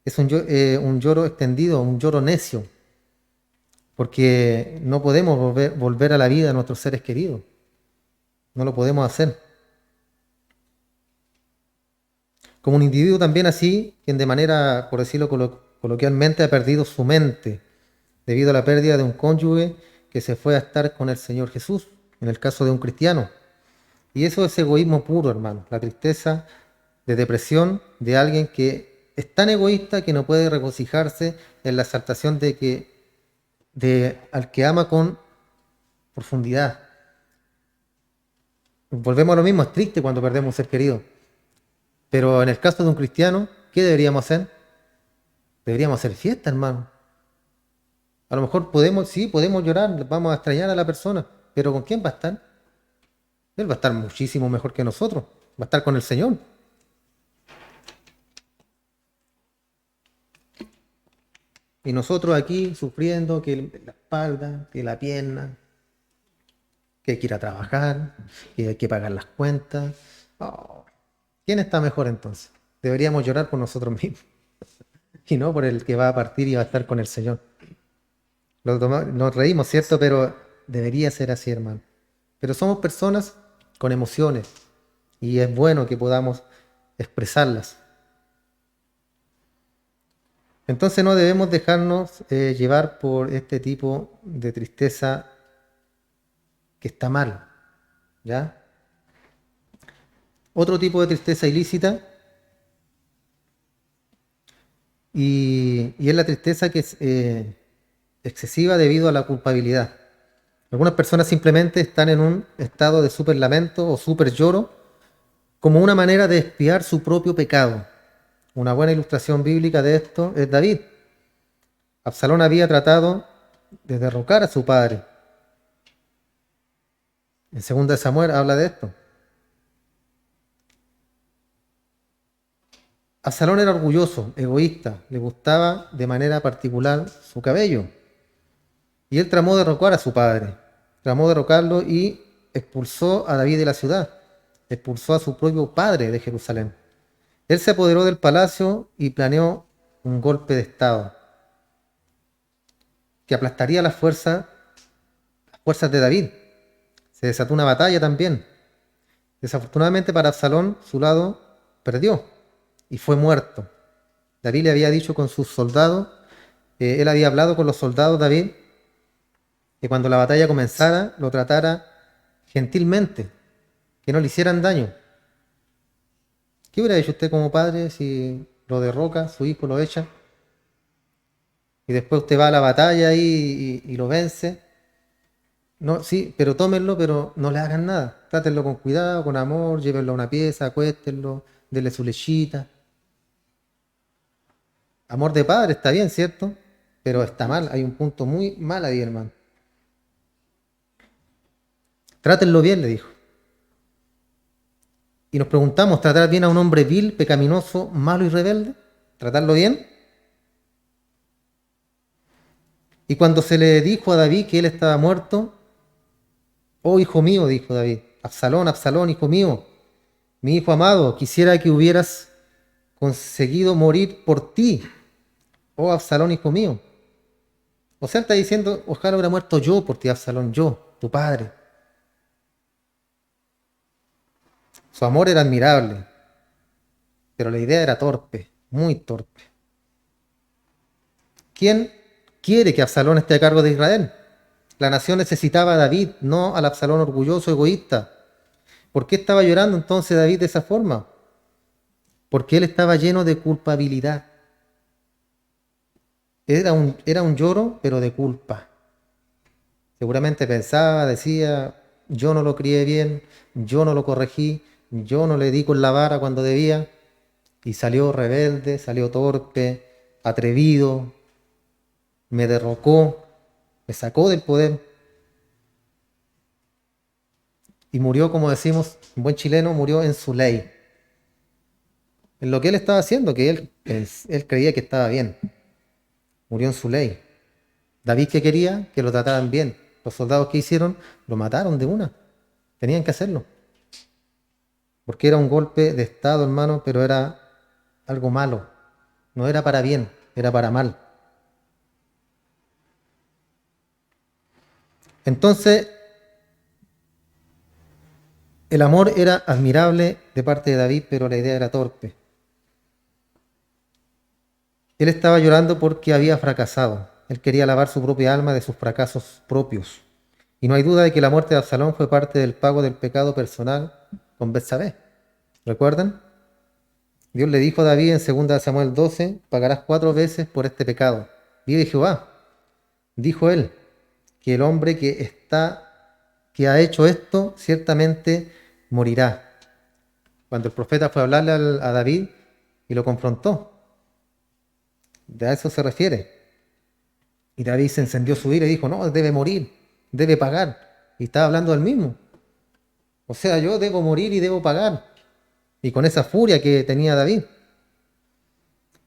Speaker 1: Es un lloro extendido, un lloro necio, porque no podemos volver a la vida a nuestros seres queridos. No lo podemos hacer. Como un individuo también así, quien de manera, por decirlo coloquialmente, ha perdido su mente debido a la pérdida de un cónyuge que se fue a estar con el Señor Jesús, en el caso de un cristiano. Y eso es egoísmo puro, hermano. La tristeza de depresión de alguien que es tan egoísta que no puede regocijarse en la exaltación de al que ama con profundidad. Volvemos a lo mismo, es triste cuando perdemos un ser querido. Pero en el caso de un cristiano, ¿qué deberíamos hacer? Deberíamos hacer fiesta, hermano. A lo mejor podemos, sí, podemos llorar, vamos a extrañar a la persona, pero ¿con quién va a estar? Él va a estar muchísimo mejor que nosotros, va a estar con el Señor. Y nosotros aquí sufriendo que la espalda, que la pierna, que hay que ir a trabajar, que hay que pagar las cuentas. Oh, ¿quién está mejor entonces? Deberíamos llorar por nosotros mismos y no por el que va a partir y va a estar con el Señor. Nos reímos, ¿cierto? Pero debería ser así, hermano. Pero somos personas con emociones y es bueno que podamos expresarlas. Entonces no debemos dejarnos llevar por este tipo de tristeza que está mal, ¿ya? Otro tipo de tristeza ilícita y es la tristeza que es excesiva debido a la culpabilidad. Algunas personas simplemente están en un estado de súper lamento o súper lloro como una manera de expiar su propio pecado. Una buena ilustración bíblica de esto es David. Absalón había tratado de derrocar a su padre. En 2 Samuel habla de esto. Absalón era orgulloso, egoísta, le gustaba de manera particular su cabello. Y él tramó derrocar a su padre, tramó derrocarlo y expulsó a David de la ciudad, expulsó a su propio padre de Jerusalén. Él se apoderó del palacio y planeó un golpe de estado que aplastaría las fuerzas de David. Se desató una batalla también. Desafortunadamente para Absalón, su lado perdió y fue muerto. David le había dicho con sus soldados, él había hablado con los soldados David, que cuando la batalla comenzara lo tratara gentilmente, que no le hicieran daño. ¿Qué hubiera hecho usted como padre si lo derroca, su hijo lo echa, y después usted va a la batalla y lo vence? No, sí, pero tómenlo, pero no le hagan nada. Trátenlo con cuidado, con amor, llévenlo a una pieza, acuéstenlo, denle su lechita. Amor de padre está bien, ¿cierto? Pero está mal, hay un punto muy mal ahí, hermano. Trátenlo bien, le dijo. Y nos preguntamos, ¿tratar bien a un hombre vil, pecaminoso, malo y rebelde? ¿Tratarlo bien? Y cuando se le dijo a David que él estaba muerto, oh hijo mío, dijo David, Absalón, Absalón, hijo mío, mi hijo amado, quisiera que hubieras conseguido morir por ti, oh Absalón, hijo mío. O sea, él está diciendo, ojalá hubiera muerto yo por ti, Absalón, yo, tu padre. Su amor era admirable, pero la idea era torpe, muy torpe. ¿Quién quiere que Absalón esté a cargo de Israel? La nación necesitaba a David, no al Absalón orgulloso, egoísta. ¿Por qué estaba llorando entonces David de esa forma? Porque él estaba lleno de culpabilidad. Era un lloro, pero de culpa. Seguramente pensaba, decía, yo no lo crié bien, yo no lo corregí, yo no le di con la vara cuando debía, y salió rebelde, salió torpe, atrevido, me derrocó, me sacó del poder y murió, como decimos, un buen chileno, murió en su ley, en lo que él estaba haciendo, que él creía que estaba bien, murió en su ley. David que quería que lo trataran bien. Los soldados que hicieron lo mataron de una. Tenían que hacerlo. Porque era un golpe de estado, hermano, pero era algo malo. No era para bien, era para mal. Entonces, el amor era admirable de parte de David, pero la idea era torpe. Él estaba llorando porque había fracasado. Él quería lavar su propia alma de sus fracasos propios. Y no hay duda de que la muerte de Absalón fue parte del pago del pecado personal con Betsabé. ¿Recuerdan? Dios le dijo a David en 2 Samuel 12, pagarás 4 veces por este pecado. Vive Jehová, dijo él, que el hombre que ha hecho esto, ciertamente morirá. Cuando el profeta fue a hablarle a David y lo confrontó, de a eso se refiere. Y David se encendió su ira y dijo, no, debe morir, debe pagar. Y estaba hablando del mismo. O sea, yo debo morir y debo pagar. Y con esa furia que tenía David.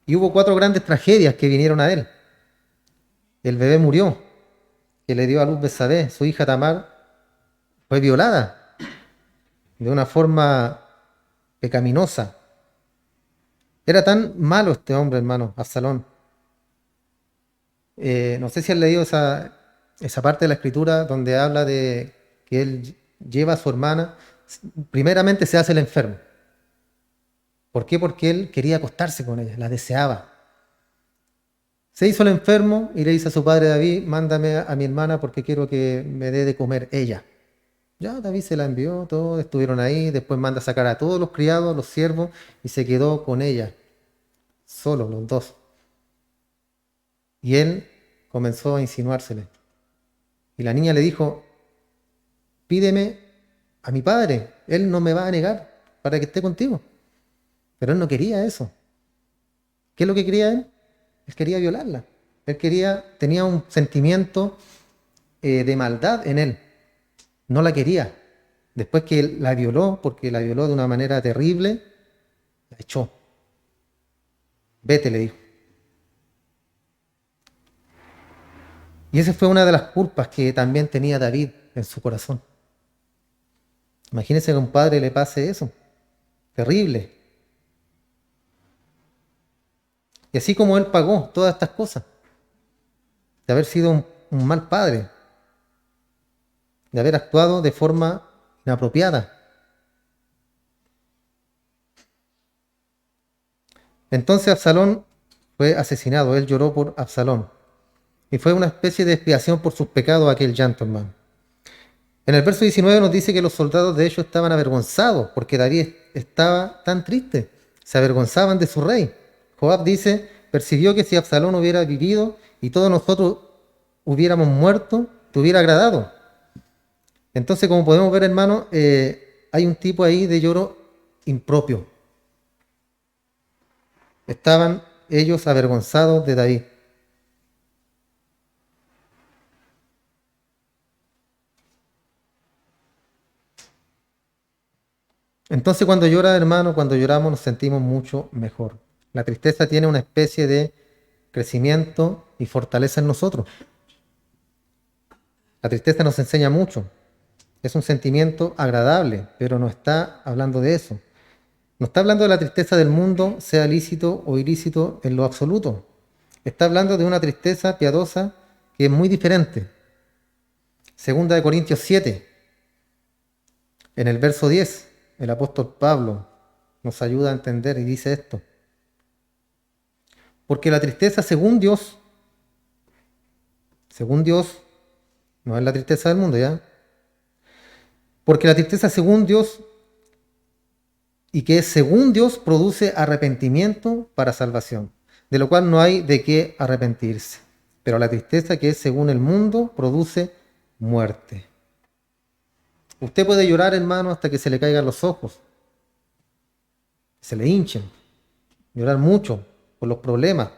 Speaker 1: Y hubo 4 grandes tragedias que vinieron a él. El bebé murió, que le dio a luz Betsabé, su hija Tamar, fue violada de una forma pecaminosa. Era tan malo este hombre, hermano, Absalón. No sé si han leído esa parte de la escritura donde habla de que él lleva a su hermana. Primeramente se hace el enfermo. ¿Por qué? Porque él quería acostarse con ella, la deseaba. Se hizo el enfermo y le dice a su padre David, mándame a mi hermana porque quiero que me dé de comer ella. Ya David se la envió, todos estuvieron ahí, después manda a sacar a todos los criados, los siervos, y se quedó con ella, solo los dos. Y él comenzó a insinuársele. Y la niña le dijo, pídeme a mi padre, él no me va a negar para que esté contigo. Pero él no quería eso. ¿Qué es lo que quería él? Él quería violarla. Tenía un sentimiento de maldad en él. No la quería. Después que él la violó, porque la violó de una manera terrible, la echó. Vete, le dijo. Y esa fue una de las culpas que también tenía David en su corazón. Imagínense que a un padre le pase eso. Terrible. Y así como él pagó todas estas cosas, de haber sido un mal padre, de haber actuado de forma inapropiada. Entonces Absalón fue asesinado, él lloró por Absalón. Y fue una especie de expiación por sus pecados aquel llanto, hermano. En el verso 19 nos dice que los soldados de ellos estaban avergonzados porque David estaba tan triste. Se avergonzaban de su rey. Joab dice, percibió que si Absalón hubiera vivido y todos nosotros hubiéramos muerto, te hubiera agradado. Entonces, como podemos ver, hermano, hay un tipo ahí de lloro impropio. Estaban ellos avergonzados de David. Entonces cuando llora, hermano, cuando lloramos nos sentimos mucho mejor. La tristeza tiene una especie de crecimiento y fortaleza en nosotros. La tristeza nos enseña mucho. Es un sentimiento agradable, pero no está hablando de eso. No está hablando de la tristeza del mundo, sea lícito o ilícito en lo absoluto. Está hablando de una tristeza piadosa que es muy diferente. Segunda de Corintios 7, en el verso 10, el apóstol Pablo nos ayuda a entender y dice esto. Porque la tristeza según Dios, no es la tristeza del mundo, ¿ya? Porque la tristeza según Dios y que es según Dios produce arrepentimiento para salvación, de lo cual no hay de qué arrepentirse. Pero la tristeza que es según el mundo produce muerte. Usted puede llorar, hermano, hasta que se le caigan los ojos, se le hinchen, llorar mucho por los problemas,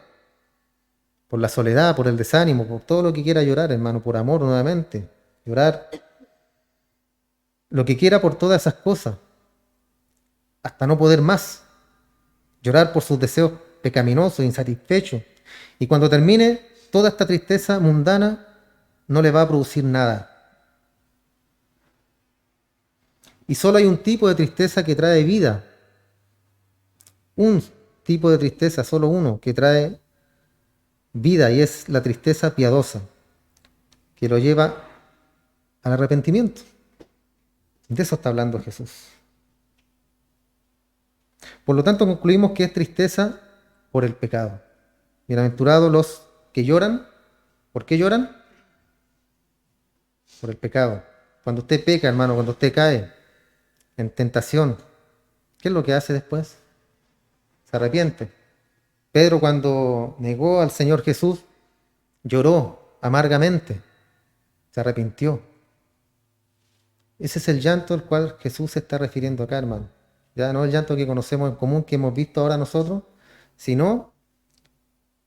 Speaker 1: por la soledad, por el desánimo, por todo lo que quiera llorar, hermano, por amor nuevamente, llorar lo que quiera por todas esas cosas, hasta no poder más, llorar por sus deseos pecaminosos, insatisfechos, y cuando termine toda esta tristeza mundana, no le va a producir nada. Y solo hay un tipo de tristeza que trae vida, un tipo de tristeza, solo uno, que trae vida, y es la tristeza piadosa, que lo lleva al arrepentimiento. De eso está hablando Jesús. Por lo tanto, concluimos que es tristeza por el pecado. Bienaventurados los que lloran. ¿Por qué lloran? Por el pecado. Cuando usted peca, hermano, cuando usted cae en tentación, ¿qué es lo que hace después? Se arrepiente. Pedro, cuando negó al Señor Jesús, lloró amargamente, se arrepintió. Ese es el llanto al cual Jesús se está refiriendo acá, hermano. Ya no el llanto que conocemos en común, que hemos visto ahora nosotros, sino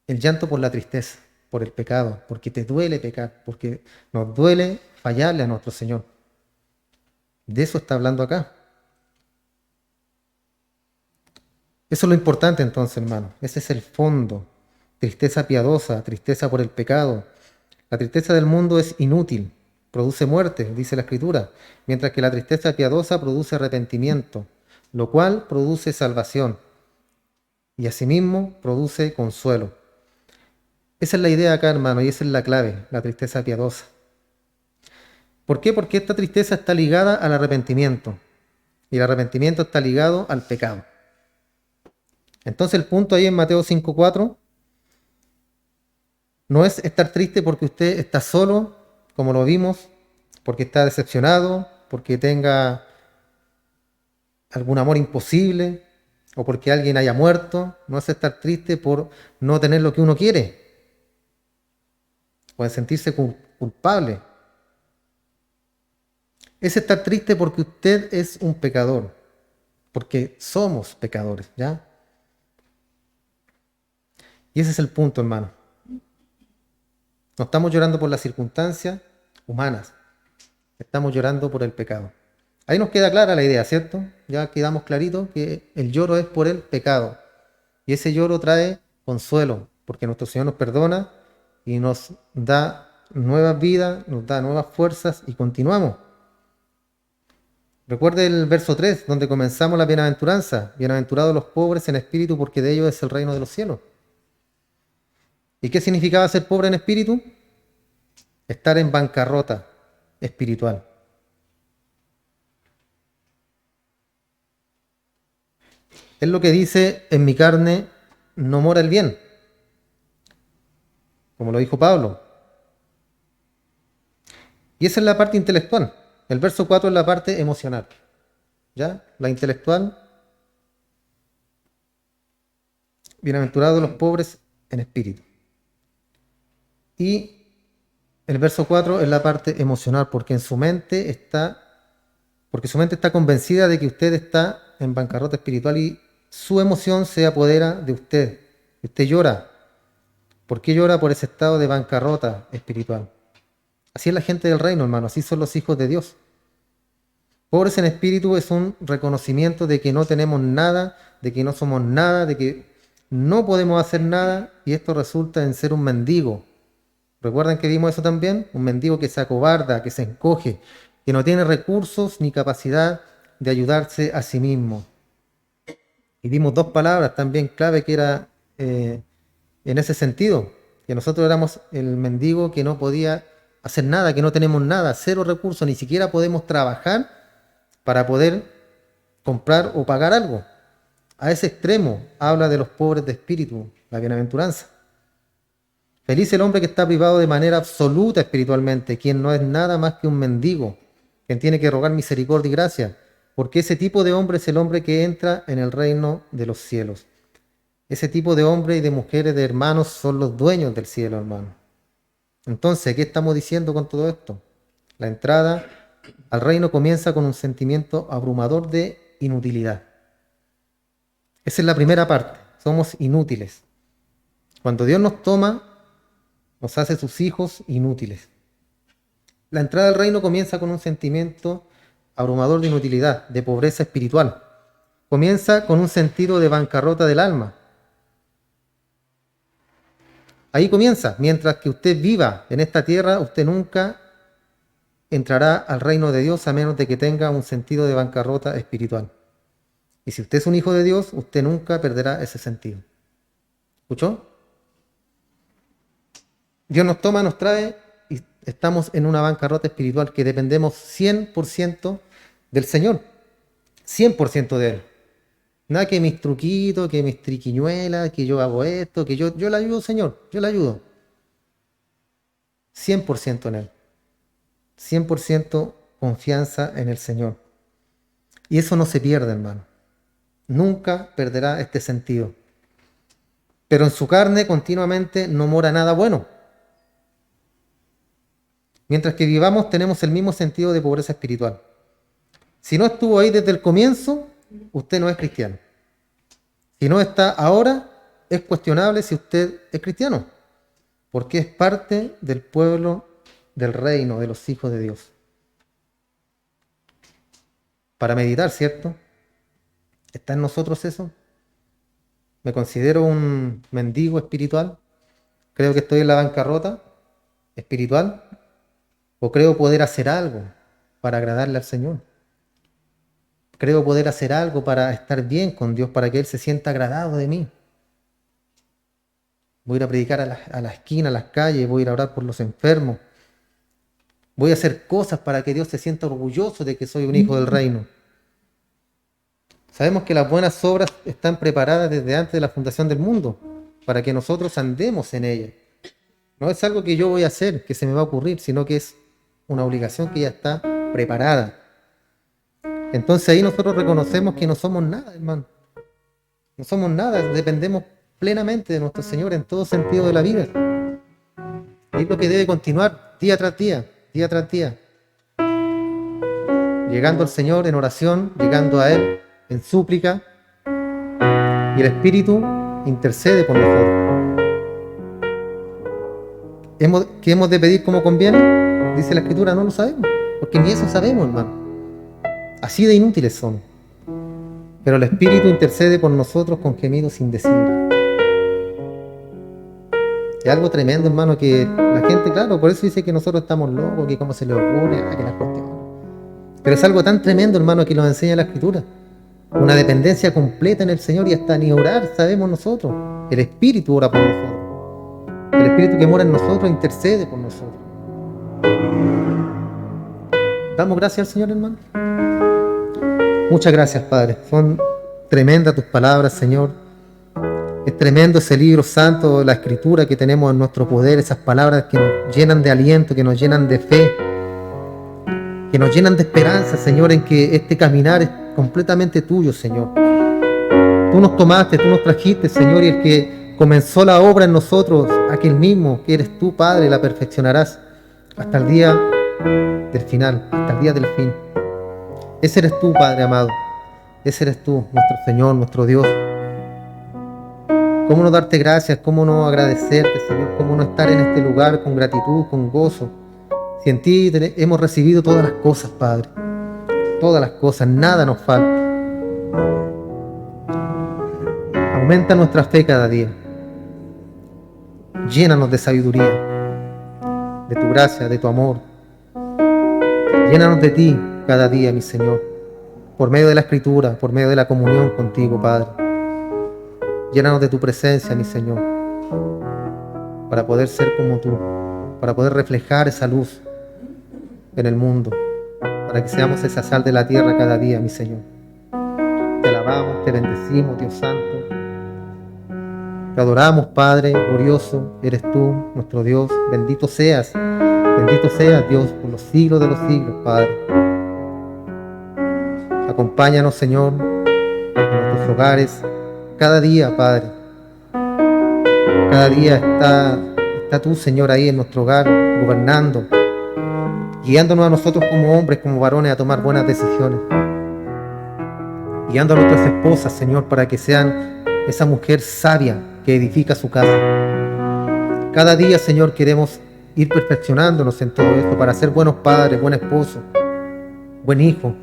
Speaker 1: el llanto por la tristeza, por el pecado, porque te duele pecar, porque nos duele fallarle a nuestro Señor. De eso está hablando acá. Eso es lo importante entonces, hermano. Ese es el fondo. Tristeza piadosa, tristeza por el pecado. La tristeza del mundo es inútil, produce muerte, dice la Escritura, mientras que la tristeza piadosa produce arrepentimiento. lo cual produce salvación y asimismo produce consuelo. Esa es la idea acá, hermano, y esa es la clave, la tristeza piadosa. ¿Por qué? Porque esta tristeza está ligada al arrepentimiento y el arrepentimiento está ligado al pecado. Entonces el punto ahí en Mateo 5:4 no es estar triste porque usted está solo, como lo vimos, porque está decepcionado, porque tenga algún amor imposible o porque alguien haya muerto. No es estar triste por no tener lo que uno quiere o en sentirse culpable. Es estar triste porque usted es un pecador, porque somos pecadores, ¿ya? Y ese es el punto, hermano. No estamos llorando por las circunstancias humanas, estamos llorando por el pecado. Ahí nos queda clara la idea, ¿cierto? Ya quedamos clarito que el lloro es por el pecado. Y ese lloro trae consuelo, porque nuestro Señor nos perdona y nos da nuevas vidas, nos da nuevas fuerzas y continuamos. Recuerde el verso 3, donde comenzamos la bienaventuranza. Bienaventurados los pobres en espíritu, porque de ellos es el reino de los cielos. ¿Y qué significaba ser pobre en espíritu? Estar en bancarrota espiritual. Es lo que dice, en mi carne no mora el bien, como lo dijo Pablo. Y esa es la parte intelectual. El verso 4 es la parte emocional. ¿Ya? La intelectual. Bienaventurados los pobres en espíritu. Y el verso 4 es la parte emocional, porque su mente está convencida de que usted está en bancarrota espiritual y su emoción se apodera de usted. Usted llora. ¿Por qué llora? Por ese estado de bancarrota espiritual. Así es la gente del reino, hermano. Así son los hijos de Dios. Pobres en espíritu es un reconocimiento de que no tenemos nada, de que no somos nada, de que no podemos hacer nada, y esto resulta en ser un mendigo. ¿Recuerdan que vimos eso también? Un mendigo que se acobarda, que se encoge, que no tiene recursos ni capacidad de ayudarse a sí mismo. Y dimos dos palabras también clave que era en ese sentido, que nosotros éramos el mendigo que no podía hacer nada, que no tenemos nada, cero recursos, ni siquiera podemos trabajar para poder comprar o pagar algo. A ese extremo habla de los pobres de espíritu, la bienaventuranza. Feliz el hombre que está privado de manera absoluta espiritualmente, quien no es nada más que un mendigo, quien tiene que rogar misericordia y gracia, porque ese tipo de hombre es el hombre que entra en el reino de los cielos. Ese tipo de hombres y de mujeres, de hermanos, son los dueños del cielo, hermano. Entonces, ¿qué estamos diciendo con todo esto? La entrada al reino comienza con un sentimiento abrumador de inutilidad. Esa es la primera parte. Somos inútiles. Cuando Dios nos toma, nos hace sus hijos inútiles. La entrada al reino comienza con un sentimiento abrumador de inutilidad, de pobreza espiritual. Comienza con un sentido de bancarrota del alma. Ahí comienza. Mientras que usted viva en esta tierra, usted nunca entrará al reino de Dios a menos de que tenga un sentido de bancarrota espiritual. Y si usted es un hijo de Dios, usted nunca perderá ese sentido. ¿Escuchó? Dios nos toma, nos trae y estamos en una bancarrota espiritual que dependemos 100% del Señor. 100% de Él. Nada que mis truquitos, que mis triquiñuelas, que yo hago esto, que yo le ayudo, Señor, yo le ayudo. 100% en Él. 100% confianza en el Señor. Y eso no se pierde, hermano. Nunca perderá este sentido. Pero en su carne continuamente no mora nada bueno. Mientras que vivamos tenemos el mismo sentido de pobreza espiritual. Si no estuvo ahí desde el comienzo, usted no es cristiano. Si no está ahora, es cuestionable si usted es cristiano, porque es parte del pueblo del reino, de los hijos de Dios. Para meditar, ¿cierto? ¿Está en nosotros eso? ¿Me considero un mendigo espiritual? ¿Creo que estoy en la bancarrota espiritual? ¿O creo poder hacer algo para agradarle al Señor? Creo poder hacer algo para estar bien con Dios, para que Él se sienta agradado de mí. Voy a ir a predicar a la esquina, a las calles, voy a ir a orar por los enfermos. Voy a hacer cosas para que Dios se sienta orgulloso de que soy un hijo del reino. Sabemos que las buenas obras están preparadas desde antes de la fundación del mundo, para que nosotros andemos en ellas. No es algo que yo voy a hacer, que se me va a ocurrir, sino que es una obligación que ya está preparada. Entonces ahí nosotros reconocemos que no somos nada, hermano. No somos nada, dependemos plenamente de nuestro Señor en todo sentido de la vida. Y es lo que debe continuar día tras día, día tras día. Llegando al Señor en oración, llegando a Él en súplica, y el Espíritu intercede por nosotros. ¿Qué hemos de pedir como conviene? Dice la Escritura, no lo sabemos, porque ni eso sabemos, hermano. Así de inútiles somos. Pero el Espíritu intercede por nosotros con gemidos indecibles. Es algo tremendo, hermano, que la gente, claro, por eso dice que nosotros estamos locos, que cómo se le ocurre, que las cuestiones. Pero es algo tan tremendo, hermano, que nos enseña la Escritura. Una dependencia completa en el Señor, y hasta ni orar sabemos nosotros. El Espíritu ora por nosotros. El Espíritu que mora en nosotros intercede por nosotros. ¿Damos gracias al Señor, hermano? Muchas gracias, Padre. Son tremendas tus palabras, Señor. Es tremendo ese libro santo, la Escritura que tenemos en nuestro poder, esas palabras que nos llenan de aliento, que nos llenan de fe, que nos llenan de esperanza, Señor, en que este caminar es completamente tuyo, Señor. Tú nos tomaste, tú nos trajiste, Señor, y el que comenzó la obra en nosotros, aquel mismo que eres tú, Padre, la perfeccionarás hasta el día del final, hasta el día del fin. Ese eres tú, Padre amado. Ese eres tú, nuestro Señor, nuestro Dios. ¿Cómo no darte gracias? ¿Cómo no agradecerte, Señor? ¿Cómo no estar en este lugar con gratitud, con gozo? Si en ti hemos recibido todas las cosas, Padre. Todas las cosas, nada nos falta. Aumenta nuestra fe cada día. Llénanos de sabiduría, de tu gracia, de tu amor. Llénanos de ti cada día, mi Señor, por medio de la Escritura, por medio de la comunión contigo, Padre. Llénanos de tu presencia, mi Señor, para poder ser como tú, para poder reflejar esa luz en el mundo, para que seamos esa sal de la tierra cada día, mi Señor. Te alabamos, te bendecimos, Dios Santo. Te adoramos, Padre glorioso, eres tú, nuestro Dios. Bendito seas, Dios, por los siglos de los siglos, Padre. Acompáñanos, Señor, en nuestros hogares, cada día, Padre. Cada día está tú, Señor, ahí en nuestro hogar, gobernando, guiándonos a nosotros como hombres, como varones, a tomar buenas decisiones. Guiando a nuestras esposas, Señor, para que sean esa mujer sabia que edifica su casa. Cada día, Señor, queremos ir perfeccionándonos en todo esto para ser buenos padres, buen esposo, buen hijo,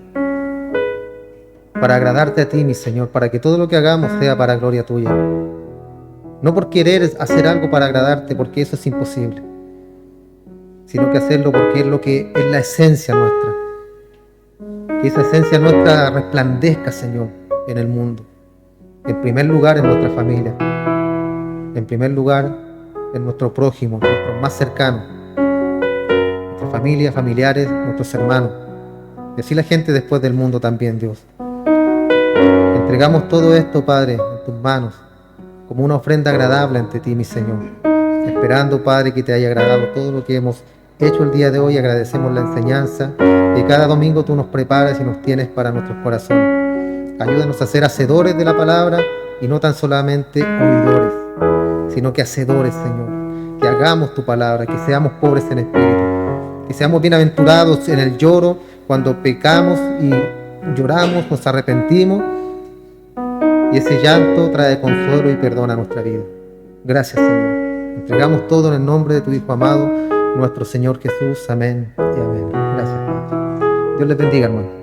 Speaker 1: para agradarte a ti, mi Señor, para que todo lo que hagamos sea para gloria tuya. No por querer hacer algo para agradarte, porque eso es imposible, sino que hacerlo porque es lo que es la esencia nuestra. Que esa esencia nuestra resplandezca, Señor, en el mundo. En primer lugar, en nuestra familia. En primer lugar, en nuestro prójimo, nuestros más cercanos. Nuestra familia, familiares, nuestros hermanos. Y así la gente después del mundo también, Dios. Entregamos todo esto, Padre, en tus manos, como una ofrenda agradable ante ti, mi Señor. Esperando, Padre, que te haya agradado todo lo que hemos hecho el día de hoy. Agradecemos la enseñanza que cada domingo tú nos preparas y nos tienes para nuestros corazones. Ayúdanos a ser hacedores de la palabra y no tan solamente oidores, sino que hacedores, Señor. Que hagamos tu palabra, que seamos pobres en espíritu, que seamos bienaventurados en el lloro cuando pecamos y lloramos, nos arrepentimos, y ese llanto trae consuelo y perdona nuestra vida. Gracias, Señor. Entregamos todo en el nombre de tu Hijo amado, nuestro Señor Jesús. Amén y amén. Gracias, Padre. Dios les bendiga, hermano.